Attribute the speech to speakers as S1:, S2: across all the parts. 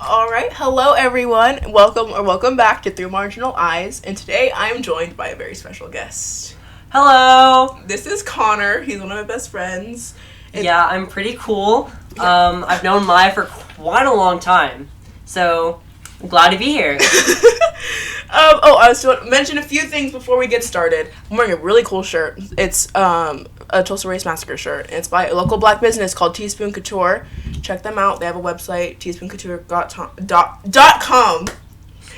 S1: Alright, hello everyone. Welcome back to Through Marginal Eyes. And today I am joined by a very special guest.
S2: Hello!
S1: This is Connor. He's one of my best friends.
S2: Yeah, I'm pretty cool. I've known Maya for quite a long time. So, I'm glad to be here.
S1: I was to mention a few things before we get started. I'm wearing a really cool shirt. It's a Tulsa Race Massacre shirt. It's by a local black business called Teaspoon Couture. Check them out. They have a website, teaspooncouture.com.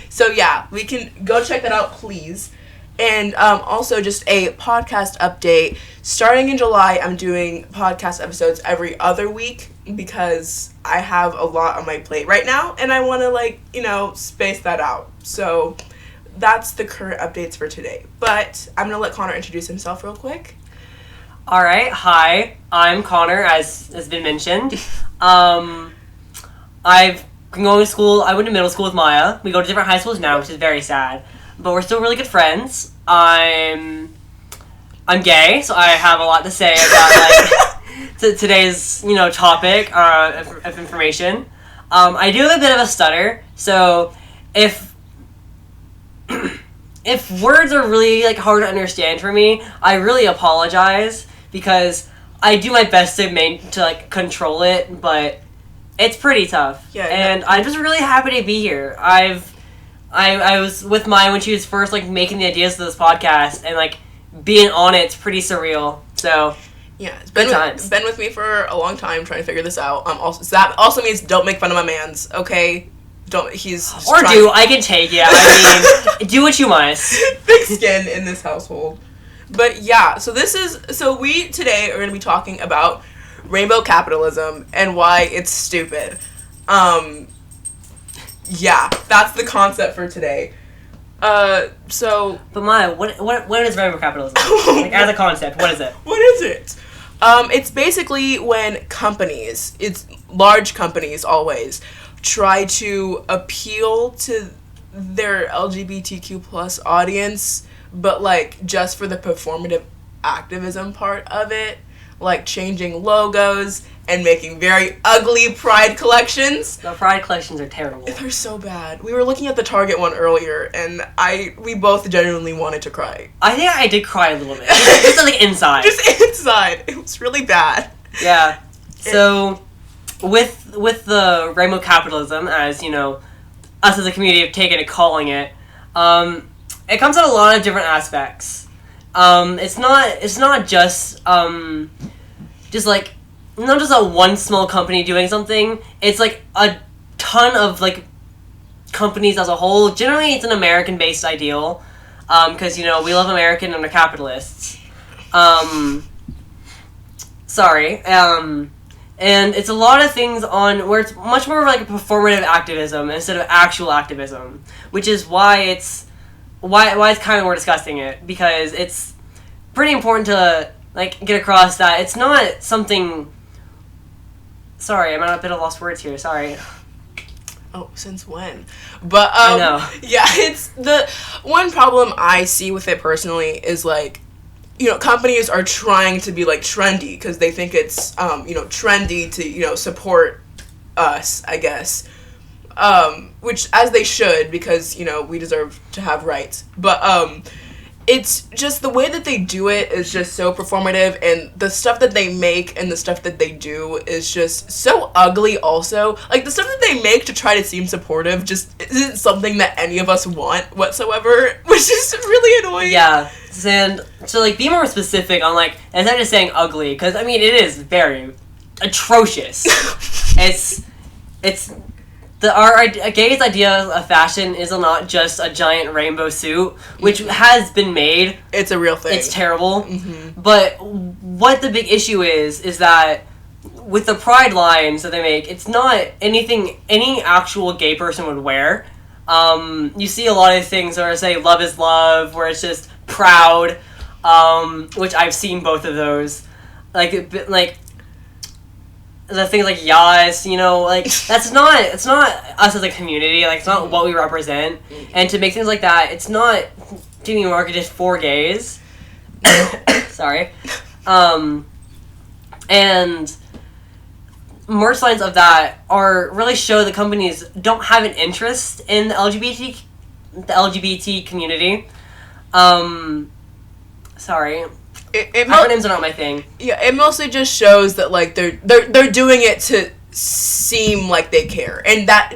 S1: So yeah, we can go check that out, please. And also just a podcast update. Starting in July, I'm doing podcast episodes every other week because I have a lot on my plate right now, and I want to space that out. So that's the current updates for today. But I'm going to let Connor introduce himself real quick.
S2: Alright, hi. I'm Connor, as has been mentioned. I've been going to school. I went to middle school with Maya. We go to different high schools now, which is very sad. But we're still really good friends. I'm gay, so I have a lot to say about today's topic of information. I do have a bit of a stutter, so if words are really hard to understand for me, I really apologize because I do my best to control it, but it's pretty tough.
S1: Yeah,
S2: and I'm just really happy to be here. I was with Maya when she was first making the ideas of this podcast, and being on it's pretty surreal. So
S1: yeah, it's been with me for a long time trying to figure this out. So that also means don't make fun of my man's, okay? Don't. He's just
S2: I can take it. I mean, do what you must.
S1: Thick skin in this household. But yeah, so we today are going to be talking about rainbow capitalism and why it's stupid. Yeah, that's the concept for today. But
S2: Maya, what is rainbow capitalism? As a concept, what is it?
S1: What is it? It's basically when it's large companies always, try to appeal to their LGBTQ plus audience, but just for the performative activism part of it, changing logos and making very ugly Pride collections.
S2: The Pride collections are terrible.
S1: They're so bad. We were looking at the Target one earlier, and we both genuinely wanted to cry.
S2: I think I did cry a little bit. Just inside.
S1: Just inside. It was really bad.
S2: Yeah. So, with the rainbow capitalism, as us as a community have taken to calling it, it comes in a lot of different aspects. It's not just not just a one small company doing something. It's a ton of companies as a whole. Generally, it's an American-based ideal, because we love American and we're capitalists. And it's a lot of things where it's much more of a performative activism instead of actual activism, which is why it's kind of we're discussing it, because it's pretty important to get across that it's not something. Sorry, I'm at a bit of lost words here. Sorry.
S1: Oh, since when? But
S2: I know.
S1: Yeah, it's the one problem I see with it personally is companies are trying to be trendy because they think it's trendy to support us, I guess. Which as they should, because we deserve to have rights. But it's just the way that they do it is just so performative, and the stuff that they make and the stuff that they do is just so ugly also. The stuff that they make to try to seem supportive just isn't something that any of us want whatsoever, which is really annoying.
S2: Yeah, and to be more specific on instead of just saying ugly, because I mean it is very atrocious. It's our gay's idea of fashion is not just a giant rainbow suit, which has been made.
S1: It's a real thing.
S2: It's terrible.
S1: Mm-hmm.
S2: But what the big issue is that with the Pride lines that they make, it's not anything any actual gay person would wear. You see a lot of things where say love is love, where it's just proud, which I've seen both of those. The things yes, it's not us as a community, it's not what we represent, and to make things like that, it's not being marketed for gays. Sorry. And merch lines of that really show that companies don't have an interest in the LGBT community. Sorry. Acronyms are not my thing.
S1: Yeah, it mostly just shows that like they're doing it to seem like they care,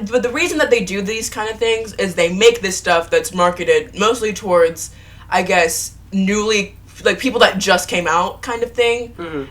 S1: but the reason that they do these kind of things is they make this stuff that's marketed mostly towards, I guess, newly, like, people that just came out kind of thing,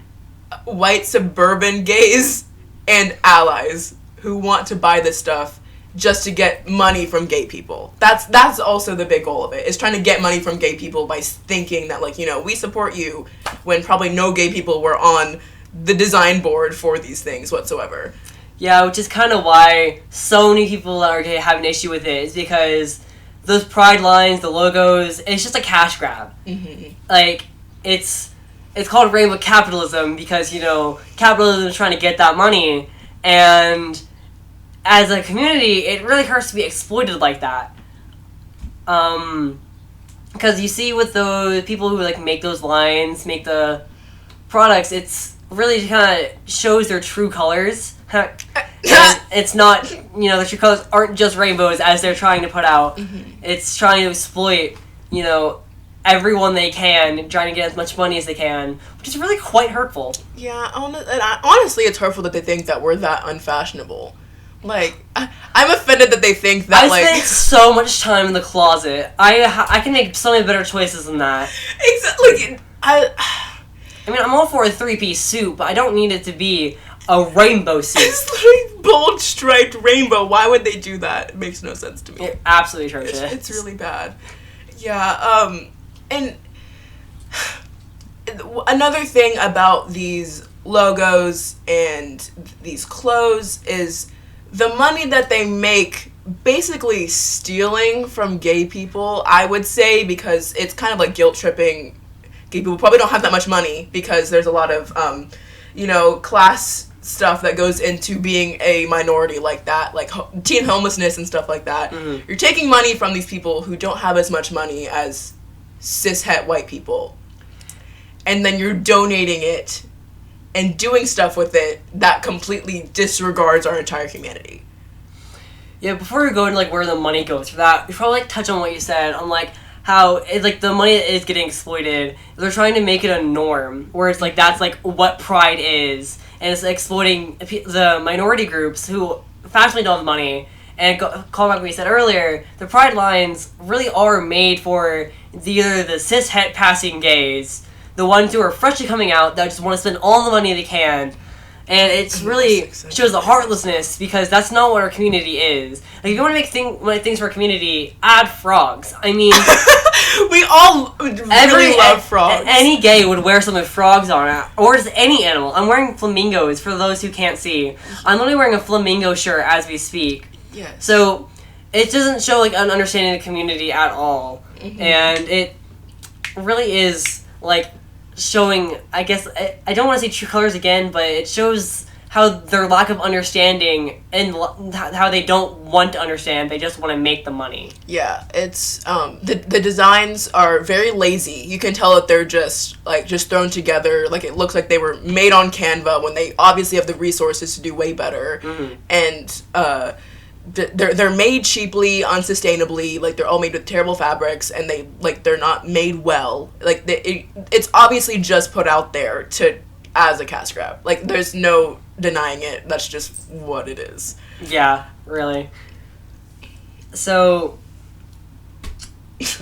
S1: white suburban gays and allies who want to buy this stuff just to get money from gay people. That's also the big goal of it, is trying to get money from gay people by thinking that, like, we support you, when probably no gay people were on the design board for these things whatsoever.
S2: Yeah, which is kind of why so many people that are gay have an issue with it, is because those pride lines, the logos, it's just a cash grab. Like, it's called rainbow capitalism because, capitalism is trying to get that money, and as a community, it really hurts to be exploited like that. Because you see with those people who, like, make those lines, make the products, it's really kind of shows their true colors. And it's not, the true colors aren't just rainbows as they're trying to put out. It's trying to exploit, everyone they can, trying to get as much money as they can, which is really quite hurtful.
S1: Yeah, honestly, it's hurtful that they think that we're that unfashionable. Like, I'm offended that they think that,
S2: I spent so much time in the closet. I can make so many better choices than that.
S1: Exactly.
S2: I mean, I'm all for a 3-piece suit, but I don't need it to be a rainbow suit.
S1: It's like bold striped rainbow. Why would they do that? It makes no sense to me.
S2: It absolutely atrocious.
S1: It's really bad. Yeah, and another thing about these logos and these clothes is the money that they make basically stealing from gay people, I would say, because it's kind of like guilt-tripping. Gay people probably don't have that much money because there's a lot of, class stuff that goes into being a minority like that, like teen homelessness and stuff like that. You're taking money from these people who don't have as much money as cis-het white people, and then you're donating it and doing stuff with it that completely disregards our entire humanity.
S2: Yeah, before we go into, like, where the money goes for that, we probably, like, touch on what you said on, like, how it's, like, the money that is getting exploited, they're trying to make it a norm, where it's, like, that's, like, what pride is, and it's exploiting the minority groups who fashionably don't have money. And call back what we said earlier, the pride lines really are made for either the cis-het passing gays, the ones who are freshly coming out that just want to spend all the money they can. And it's really shows the heartlessness, because that's not what our community is. Like, if you want to make things for our community, add frogs. I mean,
S1: we all really love frogs.
S2: Any gay would wear something with frogs on it, or just any animal. I'm wearing flamingos for those who can't see. I'm literally wearing a flamingo shirt as we speak.
S1: Yes.
S2: So it doesn't show, like, an understanding of the community at all, and it really is, like, showing, I guess, I don't want to say true colors again, but it shows how their lack of understanding and how they don't want to understand, they just want to make the money.
S1: Yeah, it's, the designs are very lazy. You can tell that they're just thrown together, like, it looks like they were made on Canva when they obviously have the resources to do way better, and, they're made cheaply, unsustainably, like, they're all made with terrible fabrics, and they're not made well. Like, it's obviously just put out there as a cash grab. Like, there's no denying it. That's just what it is.
S2: Yeah, really. So,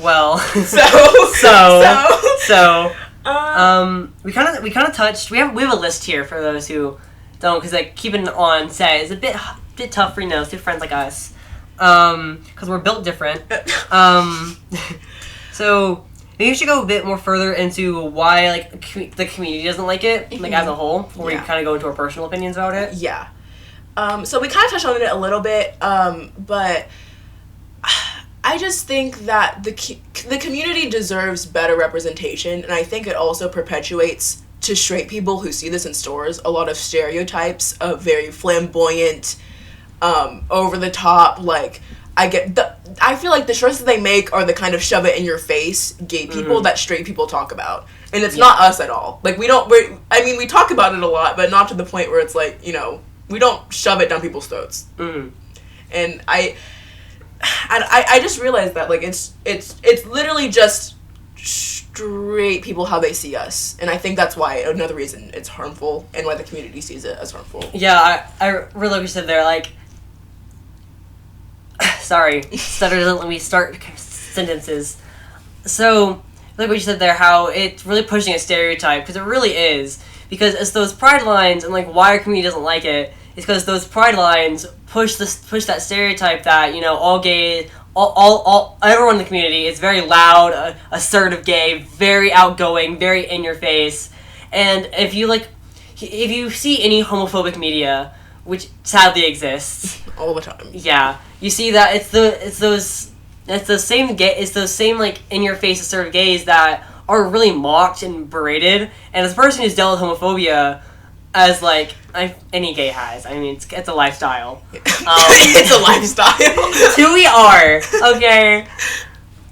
S2: well, we kind of touched. We have a list here for those who don't, because, like, keeping it on set is a bit tough for, two friends like us, because we're built different. So maybe we should go a bit more further into why, like, the community doesn't like it, like, as a whole, before we kind of go into our personal opinions about it.
S1: Yeah. So we kind of touched on it a little bit, but I just think that the community deserves better representation, and I think it also perpetuates, to straight people who see this in stores, a lot of stereotypes of very flamboyant, over the top, like, I feel like the shirts that they make are the kind of shove it in your face gay people that straight people talk about, and it's not us at all. Like, we talk about it a lot, but not to the point where it's like, we We don't shove it down people's throats.
S2: Mm.
S1: And I just realized that, like, it's literally just straight people how they see us. And I think that's why, another reason it's harmful and why the community sees it as harmful.
S2: Yeah, I really like what you said there, like, sorry, stutter doesn't let me start sentences. So, like what you said there, how it's really pushing a stereotype, because it really is. Because it's those pride lines, and like why our community doesn't like it, is because those pride lines push that stereotype that, you know, all gay, all everyone in the community is very loud, assertive gay, very outgoing, very in your face. And if you see any homophobic media, which sadly exists
S1: all the time,
S2: yeah, you see that it's those same like in your face assertive gays that are really mocked and berated. And as a person who's dealt with homophobia, as like any gay has, I mean, it's a lifestyle.
S1: It's a lifestyle.
S2: Who we are, okay.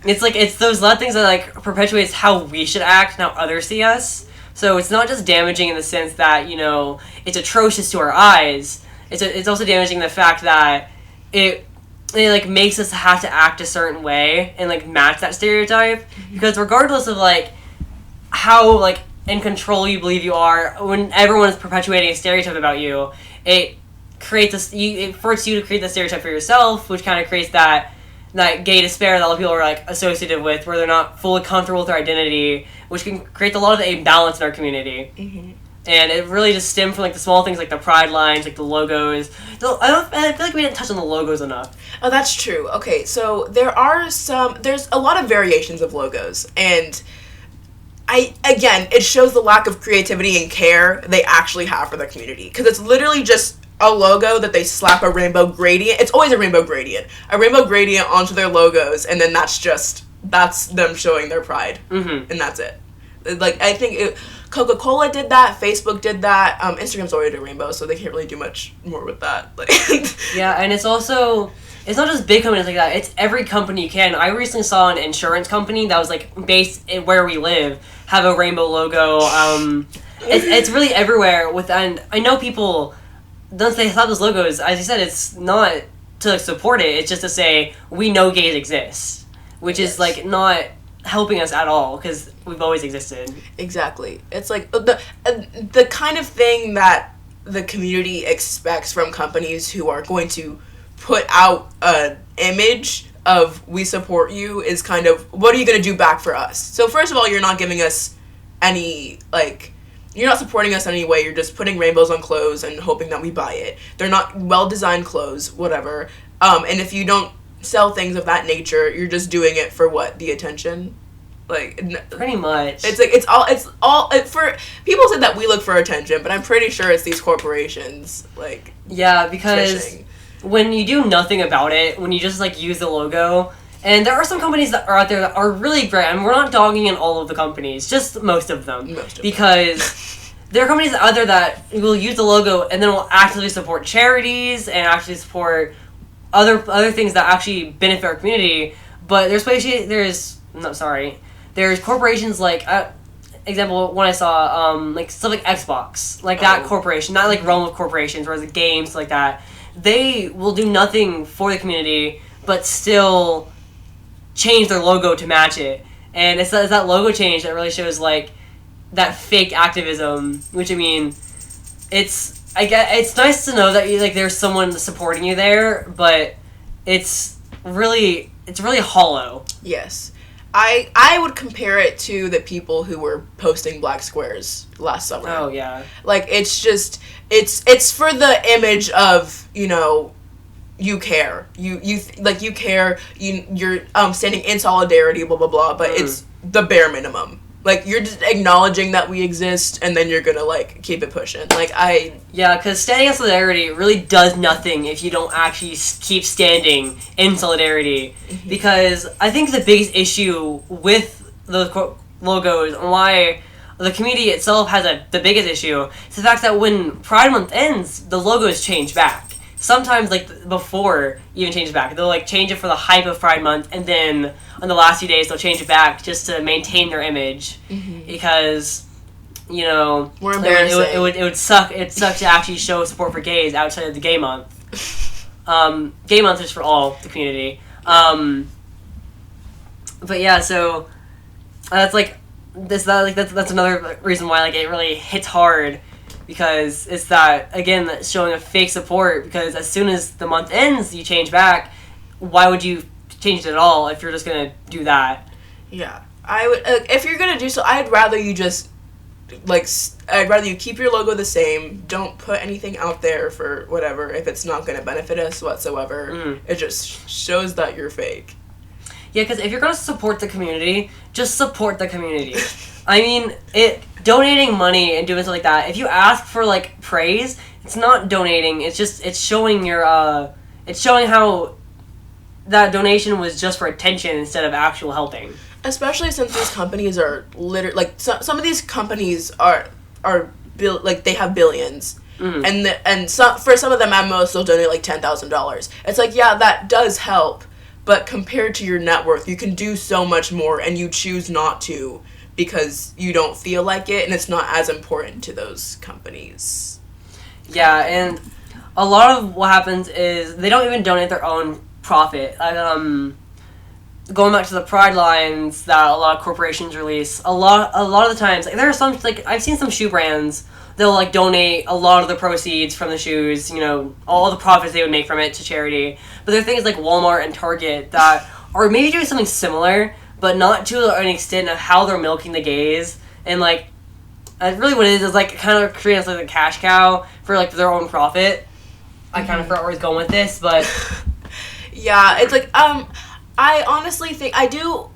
S2: It's those lot of things that like perpetuates how we should act and how others see us. So it's not just damaging in the sense that, you know, it's atrocious to our eyes. It's also damaging the fact that it like makes us have to act a certain way and like match that stereotype. Because regardless of like how like in control you believe you are, when everyone is perpetuating a stereotype about you, it creates this. It forces you to create the stereotype for yourself, which kind of creates that gay despair that a lot of people are like associated with, where they're not fully comfortable with their identity, which can create a lot of imbalance in our community. Mm-hmm. And it really just stemmed from like the small things like the pride lines, like the logos. I feel like we didn't touch on the logos enough.
S1: Oh, that's true. Okay, so there's a lot of variations of logos, and it shows the lack of creativity and care they actually have for their community, because it's literally just a logo that they slap a rainbow gradient. It's always a rainbow gradient onto their logos, and then that's them showing their pride, and that's it. Like, I think Coca-Cola did that, Facebook did that, Instagram's already a rainbow, so they can't really do much more with that. Like,
S2: yeah, and it's also, it's not just big companies like that, it's every company you can. I recently saw an insurance company that was like based in where we live have a rainbow logo. It's really everywhere. And I know people, once they have those logos, as you said, it's not to support it, it's just to say, we know gays exist, which is like not helping us at all, because we've always existed.
S1: Exactly. It's like the kind of thing that the community expects from companies who are going to put out an image of we support you is kind of, what are you going to do back for us? So first of all, you're not giving us any, like, you're not supporting us in any way. You're just putting rainbows on clothes and hoping that we buy it. They're not well-designed clothes, whatever. And if you don't sell things of that nature, you're just doing it for what? The attention? Like,
S2: pretty much.
S1: It's like it's all for people said that we look for attention, but I'm pretty sure it's these corporations, like,
S2: yeah, because
S1: fishing. When
S2: you do nothing about it, when you just like use the logo, and there are some companies that are out there that are really great, and we're not dogging in all of the companies, just most of them, because there are companies out there that will use the logo and then will actively support charities and actually support other things that actually benefit our community. But there's corporations like, example, one I saw, like stuff like Xbox, like that corporation, not like realm of corporations, whereas the games like that, they will do nothing for the community, but still change their logo to match it. And it's that logo change that really shows like that fake activism, which, I mean, it's nice to know that like there's someone supporting you there, but it's really hollow.
S1: Yes. I would compare it to the people who were posting black squares last summer.
S2: Oh, yeah.
S1: Like, it's just, it's for the image of, you know, you care. You care, you're standing in solidarity, blah, blah, blah, but it's the bare minimum. Like, you're just acknowledging that we exist, and then you're gonna, like, keep it pushing.
S2: Yeah, because standing in solidarity really does nothing if you don't actually keep standing in solidarity. Mm-hmm. Because I think the biggest issue with the logos, and why the community itself has the biggest issue, is the fact that when Pride Month ends, the logos change back. Sometimes, like, before even changes back. They'll, like, change it for the hype of Pride Month, and then on the last few days, they'll change it back just to maintain their image. Mm-hmm. Because you know,
S1: more embarrassing.
S2: It would suck. It sucks to actually show support for gays outside of the gay month. Gay month is for all the community. But yeah, so that's like that's another reason why like it really hits hard, because it's that, again, that's showing a fake support, because as soon as the month ends you change back. Why would you change it at all if you're just gonna do that?
S1: Yeah, I would, if you're gonna do so, I'd rather you just I'd rather you keep your logo the same. Don't put anything out there for whatever if it's not gonna benefit us whatsoever. It just shows that you're fake.
S2: Yeah, because if you're going to support the community, just support the community. I mean, donating money and doing stuff like that, if you ask for, like, praise, it's not donating. It's showing it's showing how that donation was just for attention instead of actual helping.
S1: Especially since these companies are literally, like, some of these companies are they have billions. And for some of them, at most, they'll donate, like, $10,000. It's like, yeah, that does help. But compared to your net worth, you can do so much more, and you choose not to because you don't feel like it, and it's not as important to those companies.
S2: Yeah, and a lot of what happens is they don't even donate their own profit. Going back to the pride lines that a lot of corporations release, a lot of the times, like, there are some, like, I've seen some shoe brands, they'll, like, donate a lot of the proceeds from the shoes, you know, all the profits they would make from it to charity. But there are things like Walmart and Target that are maybe doing something similar, but not to an extent of how they're milking the gays. And, like, really what it is like, kind of creates, like, a cash cow for, like, their own profit. I kind of forgot where he's going with this, but...
S1: Yeah, it's like, I honestly think, I do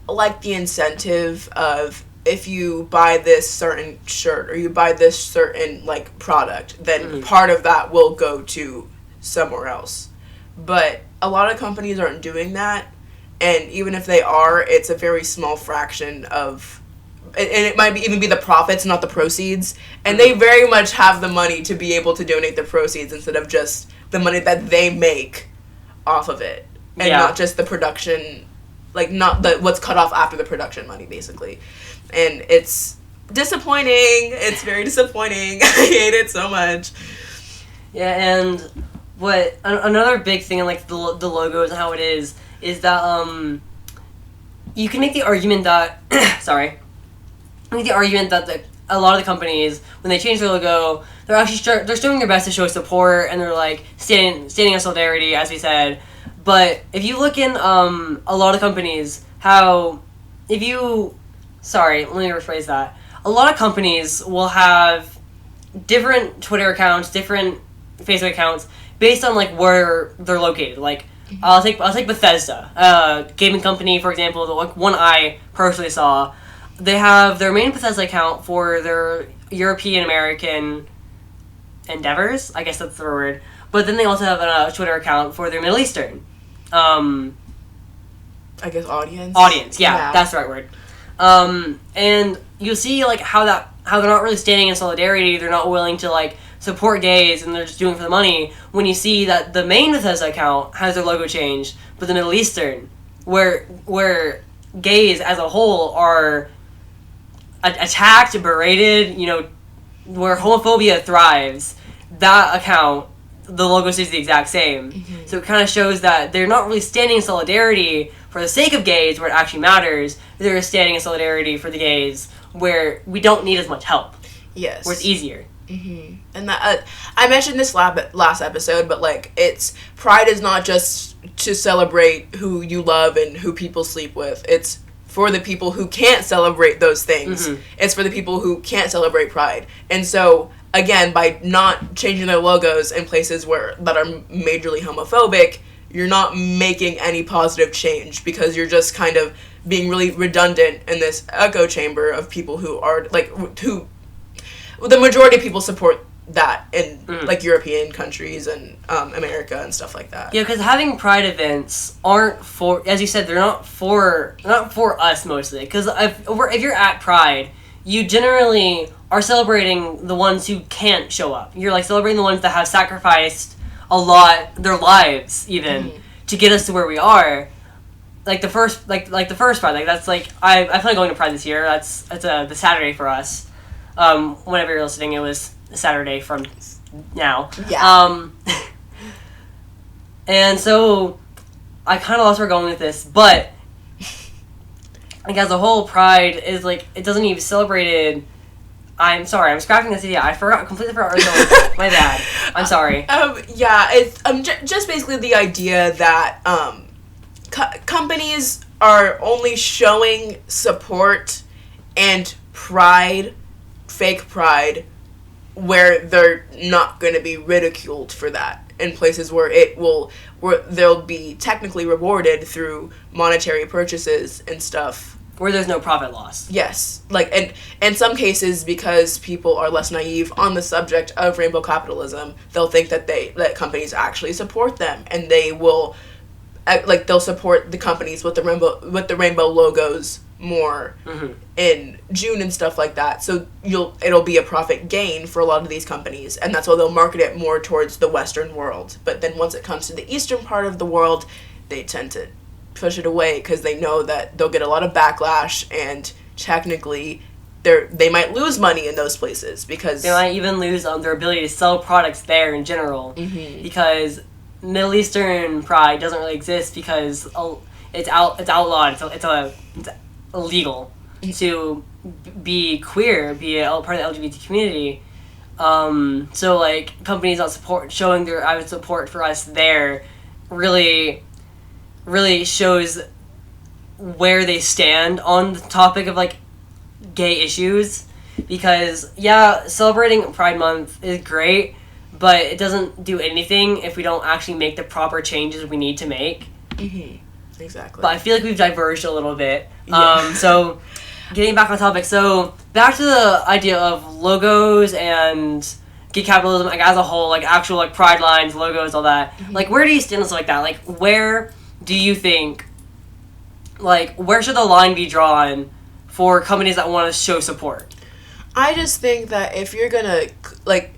S1: like the incentive of, if you buy this certain shirt or you buy this certain, like, product, then part of that will go to somewhere else. But a lot of companies aren't doing that, and even if they are, it's a very small fraction of, and it might even be the profits, not the proceeds, and they very much have the money to be able to donate the proceeds instead of just the money that they make off of it, and not just the production, like, not the what's cut off after the production money, basically. And it's disappointing. It's very disappointing. I hate it so much.
S2: Yeah, and what another big thing in, like, the logos and how it is that you can make the argument that a lot of the companies, when they change their logo, they're actually they're doing their best to show support, and they're, like, standing in solidarity, as we said. But if you look in a lot of companies, let me rephrase that. A lot of companies will have different Twitter accounts, different Facebook accounts, based on, like, where they're located. Like, I'll take Bethesda, gaming company, for example. The one I personally saw, they have their main Bethesda account for their European American endeavors. I guess that's the word. But then they also have a Twitter account for their Middle Eastern. I
S1: guess audience.
S2: Audience, yeah, that's the right word. And you'll see, like, how they're not really standing in solidarity. They're not willing to, like, support gays, and they're just doing it for the money. When you see that the main Bethesda account has their logo changed, but the Middle Eastern, where gays as a whole are attacked, berated, you know, where homophobia thrives, that account, the logo stays the exact same. So it kind of shows that they're not really standing in solidarity for the sake of gays where it actually matters. They're standing in solidarity for the gays where we don't need as much help.
S1: Yes.
S2: Where it's easier.
S1: And that I mentioned this last episode, but, like, pride is not just to celebrate who you love and who people sleep with. It's for the people who can't celebrate those things. It's for the people who can't celebrate pride. And so, again, by not changing their logos in places that are majorly homophobic, you're not making any positive change, because you're just kind of being really redundant in this echo chamber of people who are, like, who the majority of people support that in like European countries and America and stuff like that.
S2: Yeah, because having pride events aren't for, as you said, they're not for us mostly. Because if you're at Pride, you generally are celebrating the ones who can't show up. You're, like, celebrating the ones that have sacrificed a lot, their lives even, to get us to where we are. Like the first Pride, like, that's, like, I plan on going to Pride this year. That's the Saturday for us. Whenever you're listening, it was Saturday from now.
S1: Yeah.
S2: And so I kind of lost where we're going with this, but like as a whole, Pride is like, it doesn't even celebrate it. I'm sorry, I'm scrapping this idea. I completely forgot where I was going. My bad. I'm sorry.
S1: Yeah, it's just basically the idea that companies are only showing support and pride, fake pride, where they're not going to be ridiculed for that in places where they'll be technically rewarded through monetary purchases and stuff.
S2: Where there's no profit loss.
S1: Yes. Like, and in some cases, because people are less naive on the subject of rainbow capitalism, they'll think that companies actually support them, and they will, like, they'll support the companies with the rainbow logos more in June and stuff like that. So it'll be a profit gain for a lot of these companies, and that's why they'll market it more towards the Western world. But then once it comes to the Eastern part of the world, they tend to push it away because they know that they'll get a lot of backlash, and technically they might lose money in those places because
S2: they might even lose their ability to sell products there in general, because Middle Eastern pride doesn't really exist because it's outlawed. It's illegal to be queer, be a part of the LGBT community. So like companies not showing their avid support for us there really shows where they stand on the topic of like gay issues, because celebrating Pride Month is great, but it doesn't do anything if we don't actually make the proper changes we need to make.
S1: Exactly.
S2: But I feel like we've diverged a little bit. So getting back on topic, so back to the idea of logos and gay capitalism, like as a whole, like actual like pride lines, logos, all that. Like where do you stand on something like that? Like where do you think, like, where should the line be drawn for companies that want to show support?
S1: I just think that if you're gonna, like,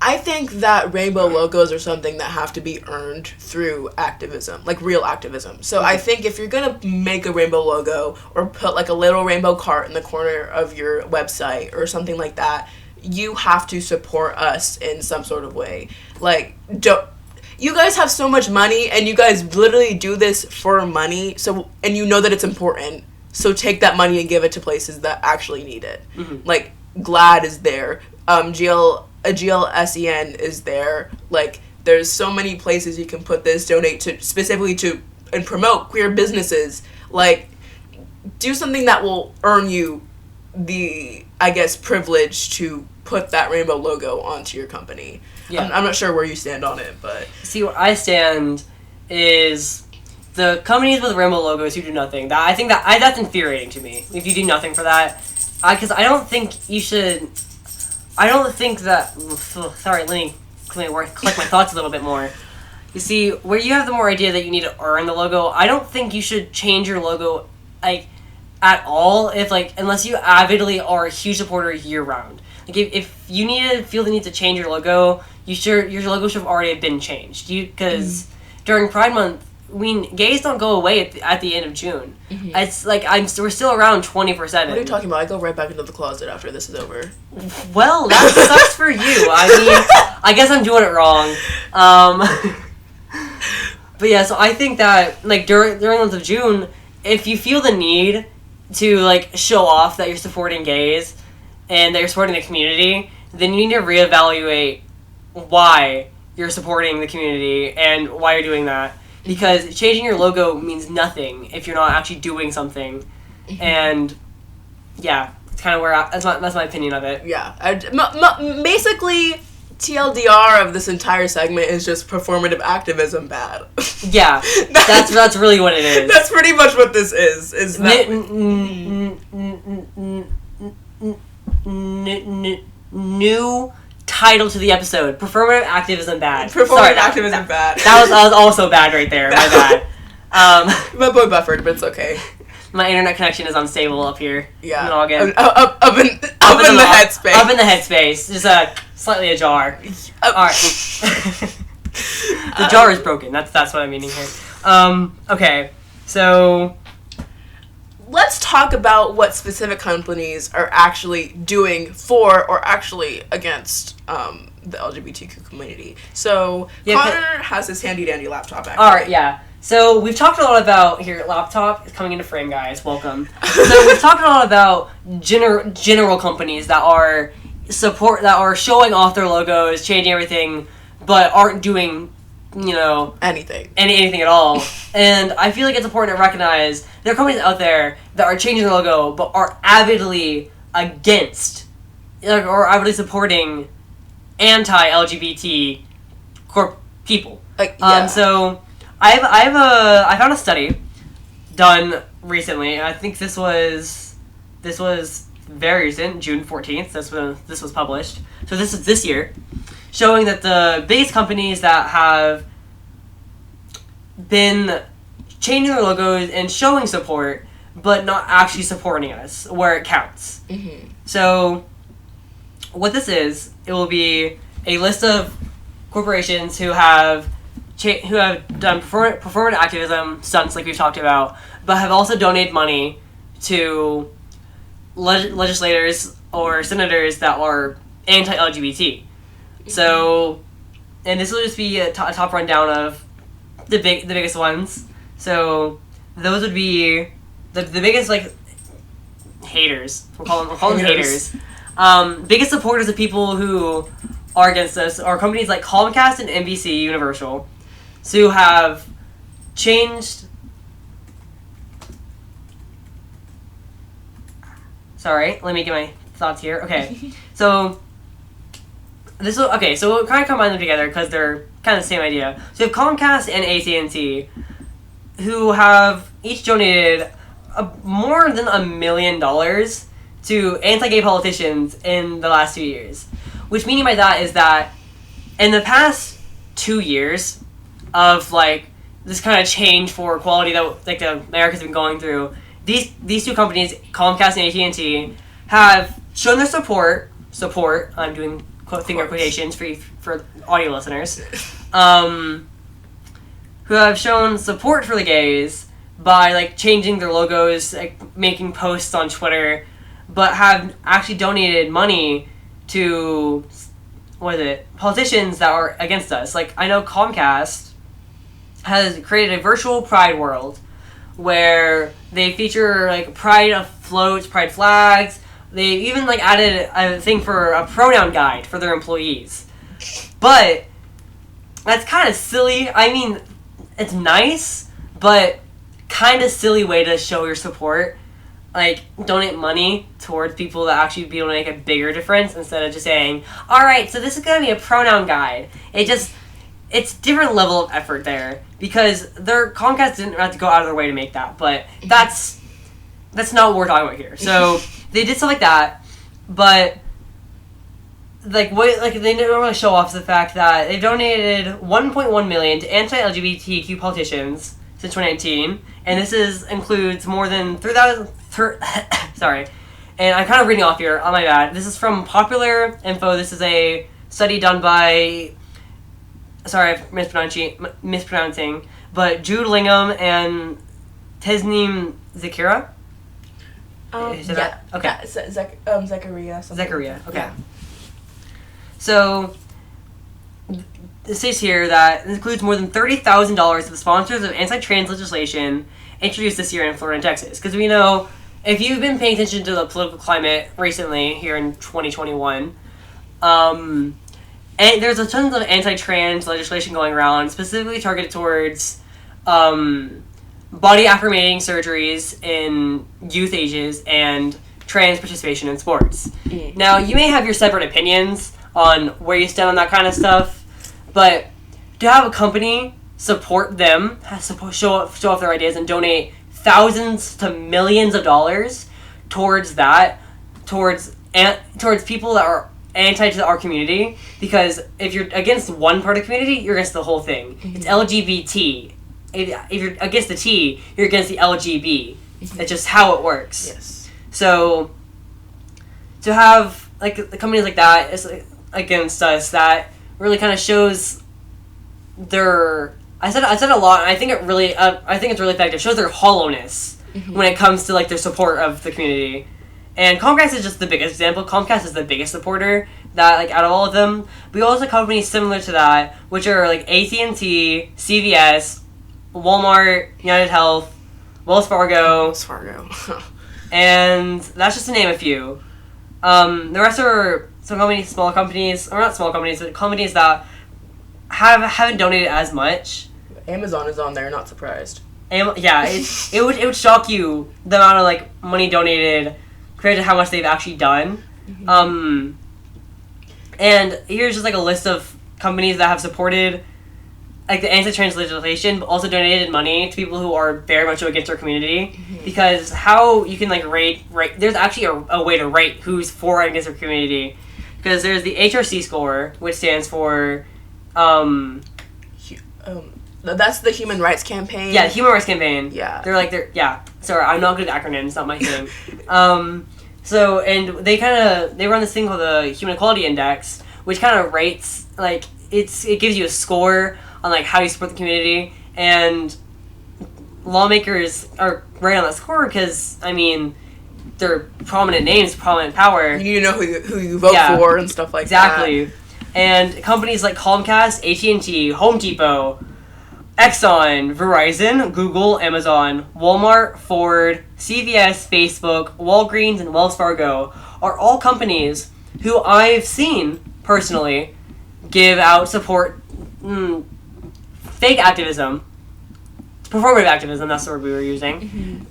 S1: I think that rainbow logos are something that have to be earned through activism, like real activism. So I think if you're gonna make a rainbow logo or put like a little rainbow cart in the corner of your website or something like that, you have to support us in some sort of way. Like, you guys have so much money, and you guys literally do this for money, and you know that it's important, so take that money and give it to places that actually need it. Like, GLAAD is there, GLSEN is there, like, there's so many places you can put this, donate to, specifically to, and promote queer businesses. Like, do something that will earn you the, I guess, privilege to put that rainbow logo onto your company. Yeah. I'm not sure where you stand on it, but...
S2: See, where I stand is the companies with rainbow logos who do nothing. That's infuriating to me, if you do nothing for that. Because I don't think you should... I don't think that... Sorry, let me collect my thoughts a little bit more. You see, where you have the more idea that you need to earn the logo, I don't think you should change your logo, like, at all, unless you avidly are a huge supporter year-round. Like, if you feel the need to change your logo, your logo should have already been changed. Because during Pride Month, gays don't go away at the end of June. It's like we're still around 24/7.
S1: What are you talking about? I go right back into the closet after this is over.
S2: Well, that sucks for you. I mean, I guess I'm doing it wrong. But yeah, so I think that like during the month of June, if you feel the need to like show off that you're supporting gays and that you're supporting the community, then you need to reevaluate why you're supporting the community and why you're doing that. Because changing your logo means nothing if you're not actually doing something. And yeah, it's kind of where that's my opinion of it.
S1: Yeah, basically TLDR of this entire segment is just performative activism bad.
S2: Yeah, that's really what it is.
S1: That's pretty much what this is.
S2: New title to the episode: performative activism bad.
S1: Performative activism bad.
S2: That was also bad right there. My bad.
S1: My boy buffered, but it's okay.
S2: My internet connection is unstable up here.
S1: Yeah.
S2: Up in
S1: the headspace.
S2: Up in the headspace. Just slightly ajar. Alright. The jar is broken. That's what I'm meaning here. Okay. So
S1: let's talk about what specific companies are actually doing for or actually against the LGBTQ community. So Connor has his handy dandy laptop back.
S2: All right, yeah. So we've talked a lot about here. Laptop is coming into frame, guys. Welcome. So we've talked a lot about general companies that are showing off their logos, changing everything, but aren't doing
S1: anything
S2: at all. And I feel like it's important to recognize there are companies out there that are changing their logo but are avidly against or avidly supporting anti-LGBT people. So I found a study done recently. I think this was very recent, June 14th. That's when this was published. So this is this year, showing that the biggest companies that have been changing their logos and showing support, but not actually supporting us where it counts.
S1: Mm-hmm.
S2: So what this is, it will be a list of corporations who have done performative activism stunts like we've talked about, but have also donated money to legislators or senators that are anti-LGBT. So, and this will just be a top rundown of the biggest ones. So those would be the biggest haters. We'll call them haters. Biggest supporters of people who are against us are companies like Comcast and NBC Universal, who have changed. Sorry, let me get my thoughts here. Okay, so so we'll kind of combine them together because they're kind of the same idea. So you have Comcast and AT&T, who have each donated more than $1 million to anti-gay politicians in the last 2 years. Which meaning by that is that in the past 2 years of this kind of change for equality that the America's been going through, these two companies, Comcast and AT&T, have shown their support. I'm doing finger quotations for audio listeners. Who have shown support for the gays by changing their logos, making posts on Twitter, but have actually donated money to politicians that are against us. I know Comcast has created a virtual pride world where they feature pride floats, pride flags. They even added a thing for a pronoun guide for their employees. But that's kind of silly. I mean, it's nice, but kind of silly way to show your support. Donate money towards people that actually be able to make a bigger difference instead of just saying, alright, so this is going to be a pronoun guide. It's different level of effort there because Comcast didn't have to go out of their way to make that, but that's not what we're talking about here. So they did stuff like that, but they didn't really show off the fact that they donated $1.1 million to anti-LGBTQ politicians since 2019, and this includes more than 3,000. Sorry, and I'm kind of reading off here. Oh my bad. This is from Popular Info. This is a study done by. Sorry, I'm mispronouncing, but Jude Lingham and Tesneem Zakira.
S1: Yeah.
S2: Okay.
S1: Zachariah.
S2: Zachariah. Okay.
S1: Yeah.
S2: So it says here that it includes more than $30,000 to the sponsors of anti-trans legislation introduced this year in Florida and Texas. Because we know, if you've been paying attention to the political climate recently here in 2021, and there's a tons of anti-trans legislation going around, specifically targeted towards body affirmating surgeries in youth ages and trans participation in sports.
S1: Mm.
S2: Now, you may have your separate opinions on where you stand on that kind of stuff, but to have a company support them, show off their ideas, and donate thousands to millions of dollars towards people that are anti to our community, because if you're against one part of the community, you're against the whole thing. Mm-hmm. It's LGBT. If you're against the T, you're against the LGB. Mm-hmm. That's just how it works.
S1: Yes. So
S2: to have companies like that is against us, that really kind of shows their. I said a lot, and I think it's really effective. It shows their hollowness when it comes to, like, their support of the community. And Comcast is just the biggest example. Comcast is the biggest supporter that, like, out of all of them. We also have companies similar to that, which are, like, AT&T, CVS, Walmart, United Health, Wells Fargo. And that's just to name a few. The rest are some companies, small companies, or not small companies, but companies that haven't donated as much.
S1: Amazon is on there, not surprised.
S2: It would shock you the amount of, like, money donated compared to how much they've actually done. And here's just, like, a list of companies that have supported, like, the anti-trans legislation, but also donated money to people who are very much against our community. Because how you can, like, rate there's actually a way to rate who's for and against our community. Because there's the HRC score, which stands for
S1: that's the Human Rights Campaign.
S2: Yeah, the Human Rights Campaign.
S1: Yeah.
S2: Sorry, I'm not good at acronyms. It's not my thing. So, and they run this thing called the Human Equality Index, which kind of rates, like, it gives you a score on, like, how you support the community, and lawmakers are right on that score because, I mean, they're prominent names, prominent power.
S1: You need to know who you vote for and stuff like
S2: that. Exactly. And companies like Comcast, AT&T, Home Depot, Exxon, Verizon, Google, Amazon, Walmart, Ford, CVS, Facebook, Walgreens, and Wells Fargo are all companies who I've seen personally give out support, fake activism, performative activism, that's the word we were using,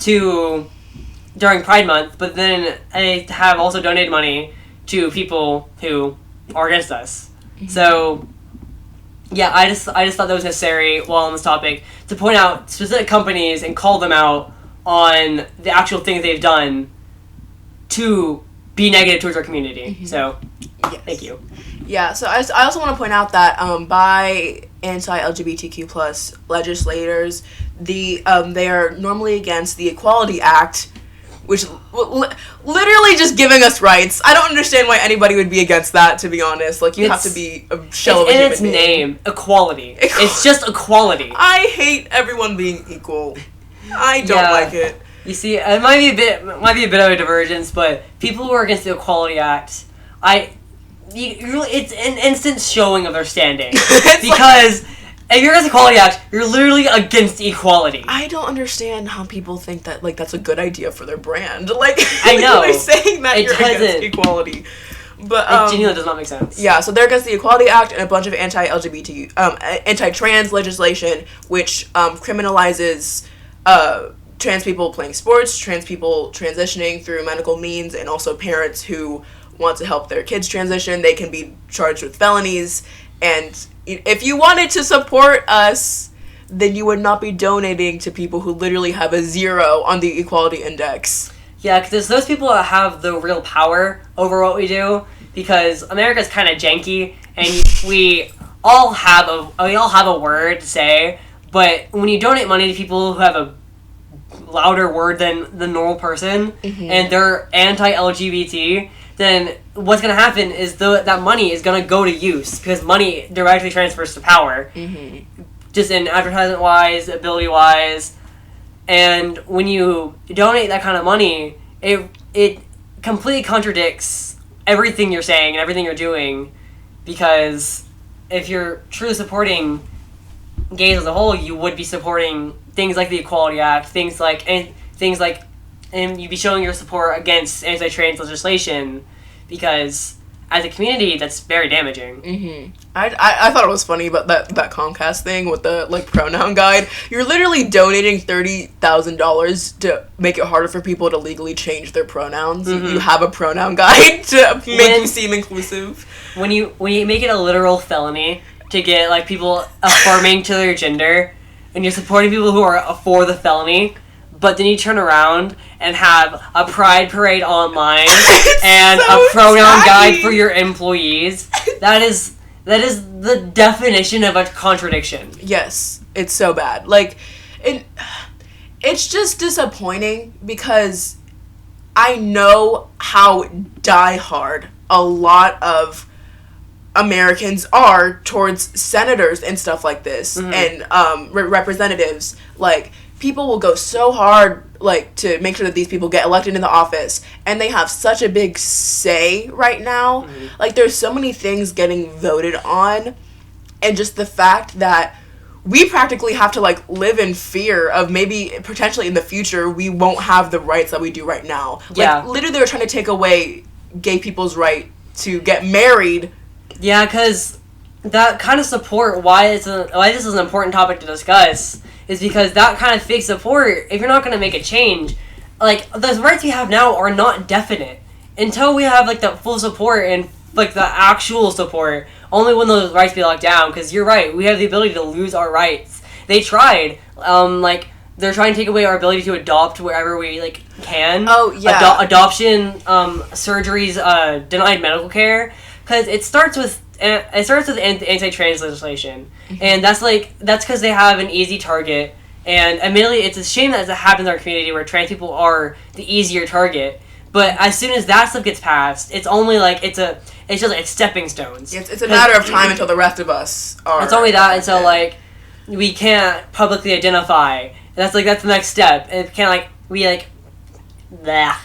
S2: during Pride Month, but then I have also donated money to people who are against us. So, yeah, I just thought that was necessary while on this topic to point out specific companies and call them out on the actual things they've done to be negative towards our community. So, thank you.
S1: Yeah, so I also want to point out that by anti-LGBTQ plus legislators, they are normally against the Equality Act, which literally just giving us rights. I don't understand why anybody would be against that, to be honest. Like, you have to be a shell of a human being. It's in its name,
S2: equality. It's just equality.
S1: I hate everyone being equal. I don't like it.
S2: You see, it might be a bit of a divergence, but people who are against the Equality Act, it's an instant showing of their standing. Because if you're against the Equality Act, you're literally against equality.
S1: I don't understand how people think that, like, that's a good idea for their brand. Like,
S2: I know.
S1: They're saying that you're against equality. But,
S2: it genuinely does not make sense.
S1: Yeah, so they're against the Equality Act and a bunch of anti-LGBT, anti-trans legislation, which criminalizes trans people playing sports, trans people transitioning through medical means, and also parents who want to help their kids transition. They can be charged with felonies. And if you wanted to support us, then you would not be donating to people who literally have a 0 on the Equality Index.
S2: Yeah, because those people that have the real power over what we do, because America's kind of janky, and we all have a word to say, but when you donate money to people who have a louder word than the normal person, and they're anti-LGBT, then what's going to happen is that money is going to go to use, because money directly transfers to power, just in advertisement-wise, ability-wise, and when you donate that kind of money, it completely contradicts everything you're saying and everything you're doing, because if you're truly supporting gays as a whole, you would be supporting things like the Equality Act, and you'd be showing your support against anti-trans legislation, because as a community, that's very damaging.
S1: I thought it was funny about that Comcast thing with the, like, pronoun guide. You're literally donating $30,000 to make it harder for people to legally change their pronouns. You have a pronoun guide to make you seem inclusive.
S2: When you make it a literal felony to get, like, people affirming to their gender, and you're supporting people who are for the felony, but then you turn around and have a pride parade online and a pronoun guide for your employees. That is the definition of a contradiction.
S1: Yes, it's so bad. Like, it's just disappointing, because I know how diehard a lot of Americans are towards senators and stuff like this, and representatives. Like, people will go so hard like, to make sure that these people get elected into office, and they have such a big say right now. Like, there's so many things getting voted on, and just the fact that we practically have to, like, live in fear of maybe potentially in the future we won't have the rights that we do right now. Like, literally they were trying to take away gay people's right to get married.
S2: Yeah, because that kind of support, why this is an important topic to discuss, is because that kind of fake support, if you're not going to make a change, like, the rights we have now are not definite. Until we have, like, the full support and, like, the actual support, only when those rights be locked down, because you're right, we have the ability to lose our rights. They tried, like, they're trying to take away our ability to adopt wherever we, like, can.
S1: Oh, yeah.
S2: Adoption, surgeries, denied medical care, because it starts with anti-trans legislation, and that's because they have an easy target, and admittedly, it's a shame that it happens in our community where trans people are the easier target, but as soon as that stuff gets passed, it's only, like, it's just, like, stepping stones.
S1: It's a matter of time until the rest of us are.
S2: It's only that until, like, we can't publicly identify. That's the next step. It can't, like, we, like, blah.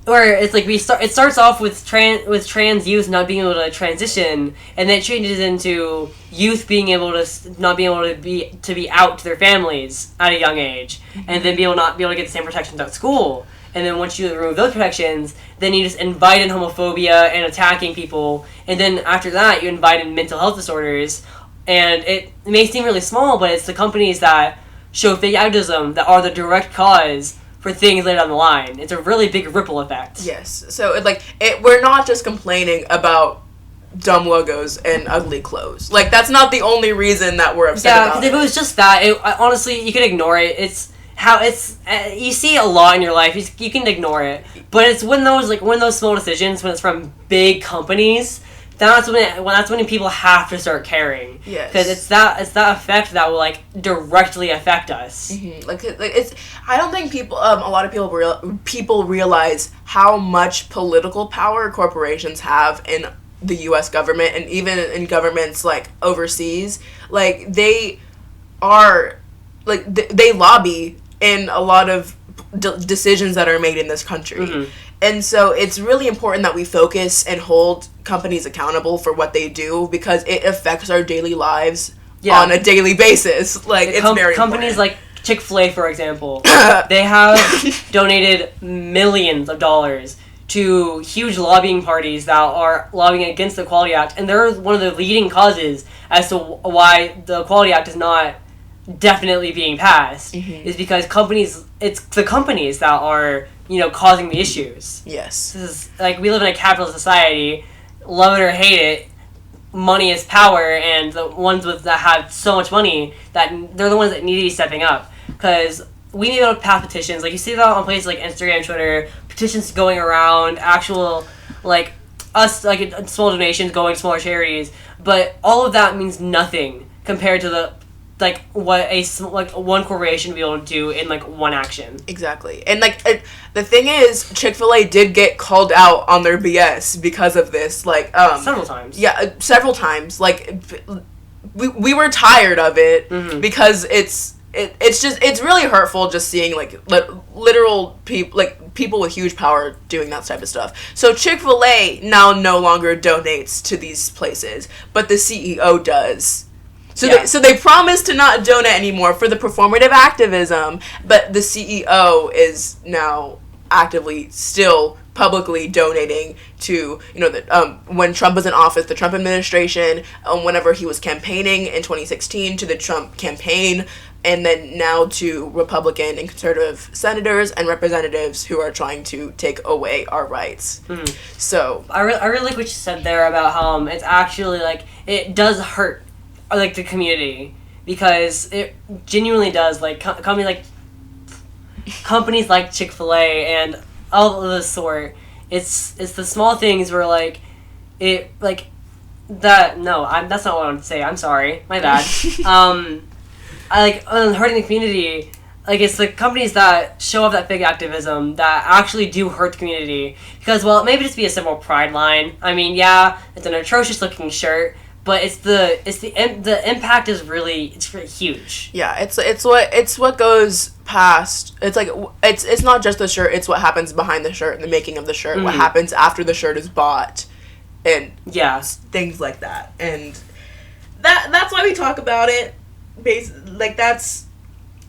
S2: Or it's like it starts off with trans youth not being able to transition, and then it changes into youth being able to not being able to be out to their families at a young age, and then not be able to get the same protections at school. And then once you remove those protections, then you just invite in homophobia and attacking people, and then after that you invite in mental health disorders, and it may seem really small, but it's the companies that show fake activism that are the direct cause for things later down the line. It's a really big ripple effect.
S1: Yes. So, we're not just complaining about dumb logos and ugly clothes. Like, that's not the only reason that we're upset about it. Yeah,
S2: because if it was just that, honestly, you could ignore it. It's how it's... you see a lot in your life, you can ignore it. But it's when those small decisions, when it's from big companies, that's when people have to start caring.
S1: Yes.
S2: Because it's that effect that will, like, directly affect us.
S1: Mm-hmm. Like it's. I don't think a lot of people realize how much political power corporations have in the U.S. government, and even in governments, like, overseas. Like, they are, like, they lobby in a lot of decisions that are made in this country. Mm-hmm. And so it's really important that we focus and hold companies accountable for what they do, because it affects our daily lives on a daily basis. Like, it's very
S2: companies
S1: important.
S2: Like Chick-fil-A, for example, they have donated millions of dollars to huge lobbying parties that are lobbying against the Equality Act, and they're one of the leading causes as to why the Equality Act is not definitely being passed. Mm-hmm. Is because it's the companies that are, causing the issues.
S1: Yes.
S2: This is, like, we live in a capitalist society, love it or hate it, money is power, and the ones that have so much money, that they're the ones that need to be stepping up. Because we need to pass petitions. Like, you see that on places like Instagram, Twitter, petitions going around, actual, like, small donations going to smaller charities, but all of that means nothing compared to what one corporation would be able to do in, like, one action.
S1: Exactly. And, like, the thing is, Chick-fil-A did get called out on their BS because of this, like,
S2: several times.
S1: Yeah, several times. Like, we were tired of it, mm-hmm. because it's really hurtful just seeing, like, literal people, like, people with huge power doing that type of stuff. So Chick-fil-A now no longer donates to these places, but the CEO does. So they promised to not donate anymore for the performative activism, but the CEO is now actively still publicly donating to, when Trump was in office, the Trump administration, whenever he was campaigning in 2016 to the Trump campaign, and then now to Republican and conservative senators and representatives who are trying to take away our rights. Mm-hmm. So
S2: I really like what you said there about how it's actually, like, it does hurt, like, the community, because it genuinely does. Like, companies like Chick-fil-A and all of this sort, it's the small things where, like, it, like, that, no, that's not what I want to say, I'm sorry, my bad. Hurting the community, like, it's the companies that show off that big activism that actually do hurt the community, because, well, it may just be a simple pride line. I mean, yeah, it's an atrocious looking shirt, but the impact is really huge.
S1: Yeah, it's what goes past. It's like it's not just the shirt. It's what happens behind the shirt and the making of the shirt. What happens after the shirt is bought, and things like that. And that's why we talk about it. Like that's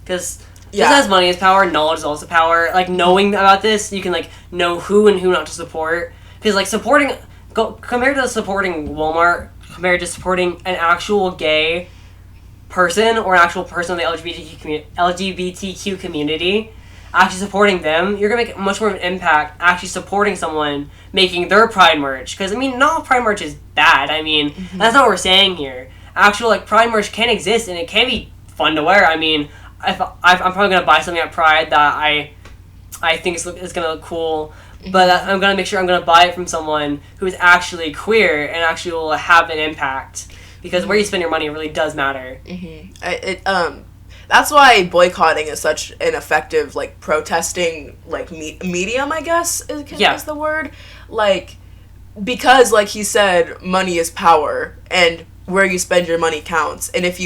S2: because. Just as money is power, knowledge is also power. Like, knowing about this, you can, like, know who and who not to support. Because, like, compared to supporting Walmart, compared to supporting an actual gay person or an actual person in the LGBTQ community, actually supporting them, you're going to make much more of an impact actually supporting someone making their Pride merch. Because, I mean, not all Pride merch is bad. I mean, that's not what we're saying here. Actual, like, Pride merch can exist, and it can be fun to wear. I mean... I'm probably going to buy something at Pride that I think is going to look cool, but I'm going to make sure I'm going to buy it from someone who is actually queer and actually will have an impact, because where you spend your money really does matter.
S1: That's why boycotting is such an effective, like, protesting, like, medium, I guess, is the word. Like, because, like he said, money is power, and where you spend your money counts. And if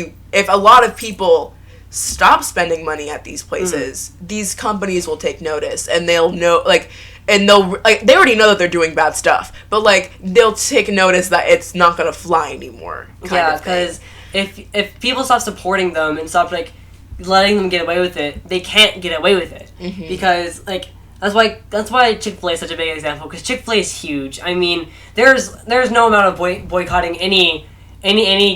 S1: a lot of people stop spending money at these places, these companies will take notice, and they'll know, like, and they already know that they're doing bad stuff, but, like, they'll take notice that it's not gonna fly anymore.
S2: Because if people stop supporting them and stop, like, letting them get away with it, they can't get away with it. Because, like, that's why Chick-fil-A is such a big example, because Chick-fil-A is huge. I mean, there's no amount of boycotting any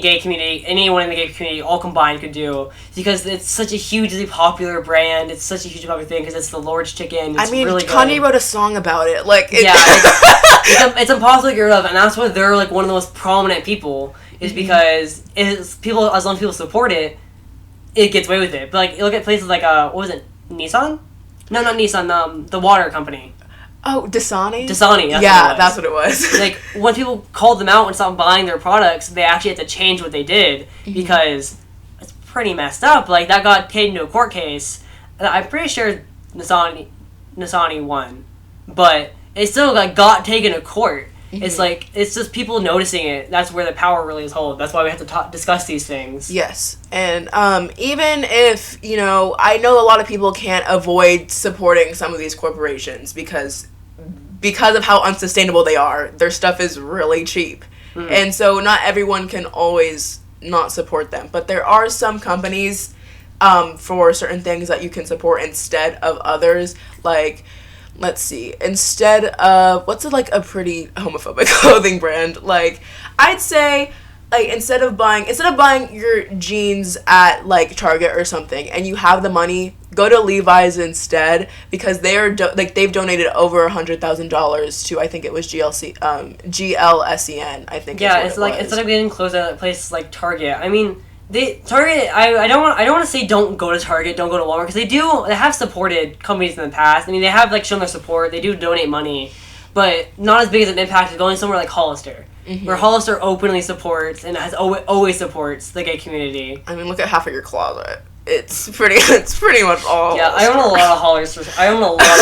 S2: gay community, anyone in the gay community, all combined could do, because it's such a hugely popular brand. It's such a hugely popular thing because it's the Lord's chicken. It's really
S1: Kanye wrote a song about it. Like,
S2: it's impossible to get rid of, and that's why they're like one of the most prominent people. Is because as long as people support it, it gets away with it. But, like, you look at places like what was it, Nissan? No, not Nissan. The water company.
S1: Oh, Dasani?
S2: Dasani,
S1: that's what it was.
S2: Like, when people called them out and stopped buying their products, they actually had to change what they did, because it's pretty messed up. Like, that got taken into a court case. I'm pretty sure Dasani won, but it still, like, got taken to court. It's like, it's just people noticing it. That's where the power really is held. That's why we have to discuss these things.
S1: Yes. And even if, I know a lot of people can't avoid supporting some of these corporations because of how unsustainable they are. Their stuff is really cheap. And so not everyone can always not support them. But there are some companies for certain things that you can support instead of others. Like, let's see, instead of, what's like a pretty homophobic clothing brand? Like, I'd say, like, instead of buying your jeans at, like, Target or something, and you have the money, go to Levi's instead, because they are they've donated over $100,000 to, I think it was GLSEN, I think.
S2: Yeah, it's like, instead of getting clothes at places like Target, I mean, Target, I don't want to say don't go to Target, don't go to Walmart, because they have supported companies in the past. I mean, they have, like, shown their support. They do donate money, but not as big as an impact as going somewhere like Hollister, where Hollister openly supports and has always supports the gay community.
S1: I mean, look at half of your closet. It's pretty much all.
S2: Yeah, I own a lot of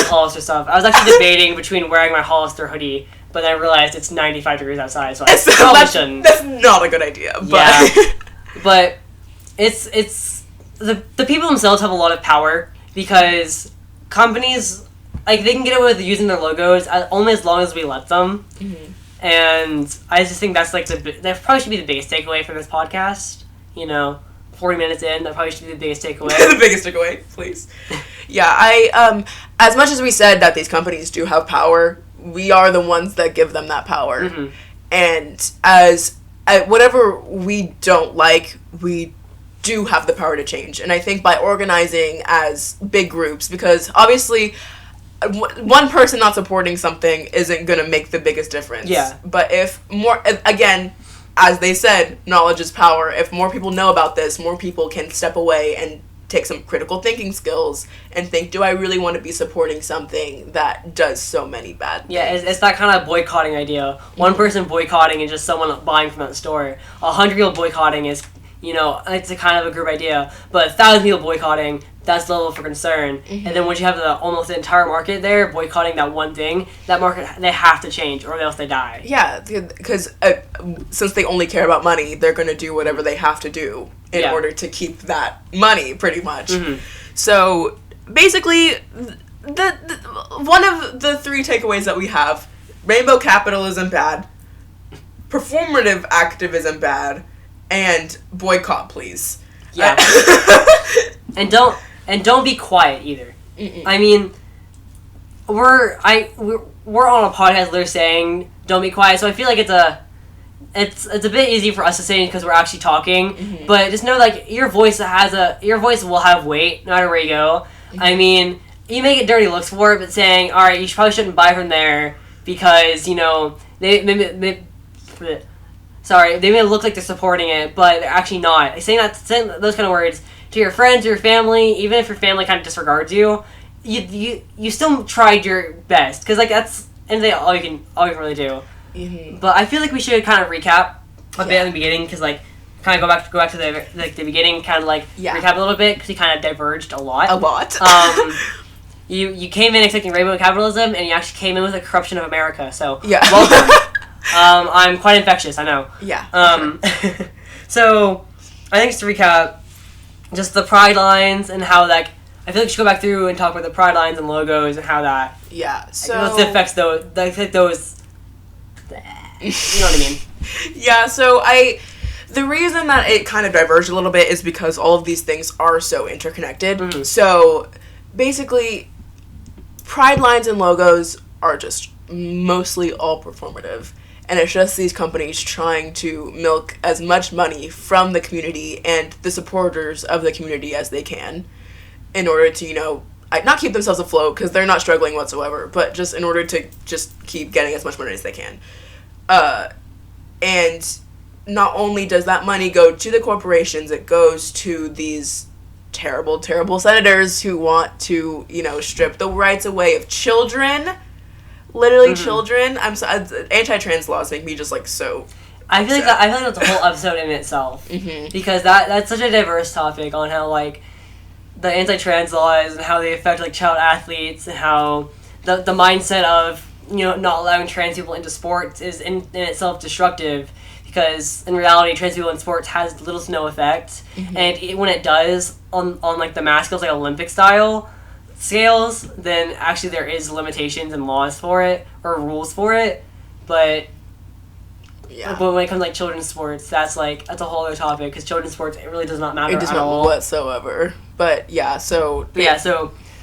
S2: Hollister stuff. I was actually debating between wearing my Hollister hoodie, but then I realized it's 95 degrees outside, so I probably shouldn't.
S1: That's not a good idea. But.
S2: Yeah. But it's the people themselves have a lot of power, because companies, like, they can get away with using their logos only as long as we let them. And I just think that's, like, that probably should be the biggest takeaway from this podcast. 40 minutes in, that probably should be the biggest takeaway.
S1: The biggest takeaway, please. Yeah, I as much as we said that these companies do have power, we are the ones that give them that power. And whatever we don't like, we do have the power to change. And I think by organizing as big groups, because obviously one person not supporting something isn't going to make the biggest difference. Yeah. But if more, again, as they said, knowledge is power. If more people know about this, more people can step away and take some critical thinking skills and think, do I really want to be supporting something that does so many bad things?
S2: Yeah, it's that kind of boycotting idea. One person boycotting is just someone buying from that store. 100 people boycotting is, it's a kind of a group idea. But 1,000 people boycotting, that's the level for concern. And then once you have almost the entire market there boycotting that one thing, that market, they have to change or else they die.
S1: Yeah, because since they only care about money, they're going to do whatever they have to do in order to keep that money, pretty much. So basically, the one of the three takeaways that we have: rainbow capitalism bad, performative activism bad, and boycott please.
S2: Yeah. And don't be quiet either. I mean, we're on a podcast literally saying don't be quiet, so I feel like it's a bit easy for us to say because we're actually talking. But just know, like, your voice will have weight no matter where you go. I mean, you may get dirty looks for it, but saying, all right, you probably shouldn't buy from there because they may look like they're supporting it, but they're actually not. Saying those kind of words to your friends, your family, even if your family kind of disregards you, you still tried your best because like that's all you can really do. But I feel like we should kind of recap a bit in the beginning because like kind of go back to the beginning, kind of like recap a little bit because we kind of diverged a lot. You came in expecting rainbow capitalism and you actually came in with the corruption of America. So welcome. I'm quite infectious, I know.
S1: Yeah.
S2: So I think just to recap, just the pride lines and how like I feel like we should go back through and talk about the pride lines and logos and how that
S1: so
S2: it affects those you know what I mean.
S1: Yeah, so the reason that it kind of diverged a little bit is because all of these things are so interconnected. So basically pride lines and logos are just mostly all performative. And it's just these companies trying to milk as much money from the community and the supporters of the community as they can in order to, not keep themselves afloat because they're not struggling whatsoever, but just in order to just keep getting as much money as they can. And not only does that money go to the corporations, it goes to these terrible, terrible senators who want to, strip the rights away of children. Literally children. I'm so anti-trans laws make me just like so.
S2: I feel like that's a whole episode in itself because that's such a diverse topic on how like the anti-trans laws and how they affect like child athletes and how the mindset of not allowing trans people into sports is in itself destructive because in reality trans people in sports has little to no effect and when it does on like the mass scales like Olympic style scales, then actually there is limitations and laws for it or rules for it, but when it comes to like children's sports, that's a whole other topic because children's sports it really does not matter.
S1: It does not whatsoever. But so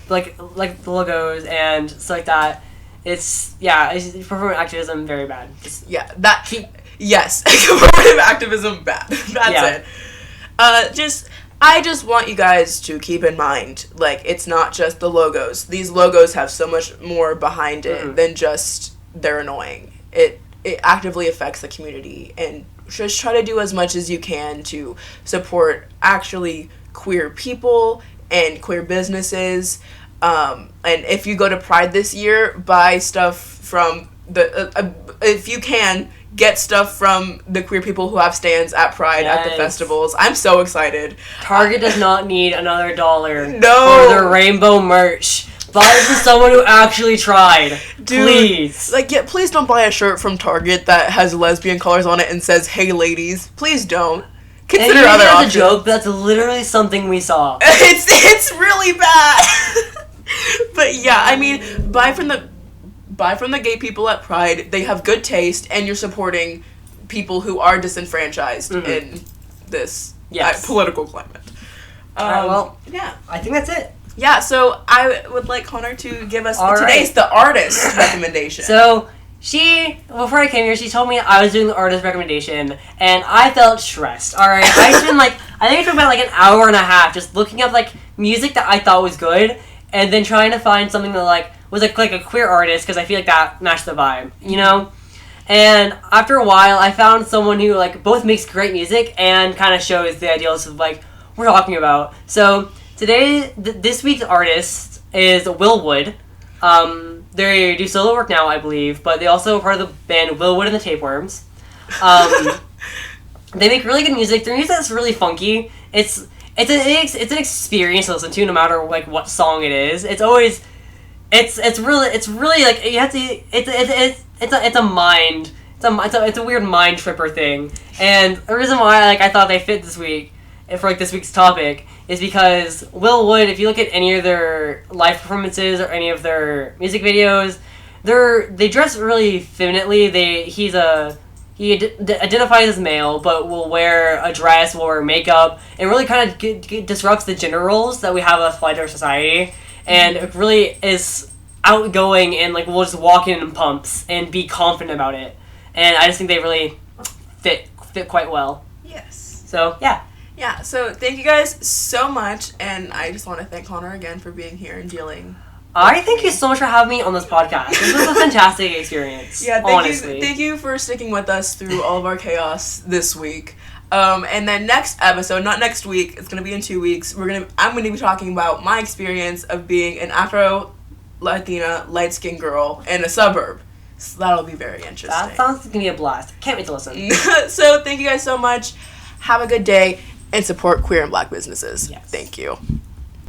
S2: like the logos and stuff like that, it's performative activism very bad.
S1: Yes, performative activism bad. That's it. I just want you guys to keep in mind, like, it's not just the logos. These logos have so much more behind it than just they're annoying. It actively affects the community, and just try to do as much as you can to support actually queer people and queer businesses. And if you go to Pride this year, buy stuff from if you can, get stuff from the queer people who have stands at Pride at the festivals. I'm so excited.
S2: Target does not need another $1
S1: for
S2: their rainbow merch. Buy it from someone who actually tried. Dude, please.
S1: Please don't buy a shirt from Target that has lesbian colors on it and says, "Hey ladies." Please don't. Consider other options.
S2: That's a joke, but that's literally something we saw.
S1: It's really bad. But yeah, I mean, buy from the gay people at Pride. They have good taste, and you're supporting people who are disenfranchised in this political climate.
S2: I think that's it.
S1: Yeah, so I would like Connor to give us the artist recommendation.
S2: So before I came here, she told me I was doing the artist recommendation, and I felt stressed. All right, I think it took about an hour and a half just looking up music that I thought was good, and then trying to find something that was like a queer artist because I feel like that matched the vibe, And after a while, I found someone who both makes great music and kind of shows the ideals of we're talking about. So today, this week's artist is Will Wood. They do solo work now, I believe, but they also are part of the band Will Wood and the Tapeworms. They make really good music. Their music is really funky. It's it's an experience to listen to, no matter like what song it is. It's always it's really like you have to it's a weird mind tripper thing. And the reason why like I thought they fit this week for like this week's topic is because Will Wood, if you look at any of their live performances or any of their music videos, they dress really femininely. He identifies as male, but will wear a dress, will wear makeup, and really kind of disrupts the gender roles that we have applied to our society. And it really is outgoing and like will just walk in pumps and be confident about it. And I just think they really fit quite well.
S1: Yes.
S2: So yeah.
S1: Yeah, so thank you guys so much, and I just want to thank Connor again for being here and dealing.
S2: I thank you so much for having me on this podcast. This was a fantastic experience.
S1: Yeah,
S2: honestly.
S1: Thank you for sticking with us through all of our chaos this week. And then next episode, not next week, it's gonna be in 2 weeks. I'm gonna be talking about my experience of being an Afro-Latina light-skinned girl in a suburb. So that'll be very interesting.
S2: That sounds gonna be a blast. Can't wait to listen.
S1: So thank you guys so much. Have a good day and support queer and black businesses.
S2: Yes.
S1: Thank you.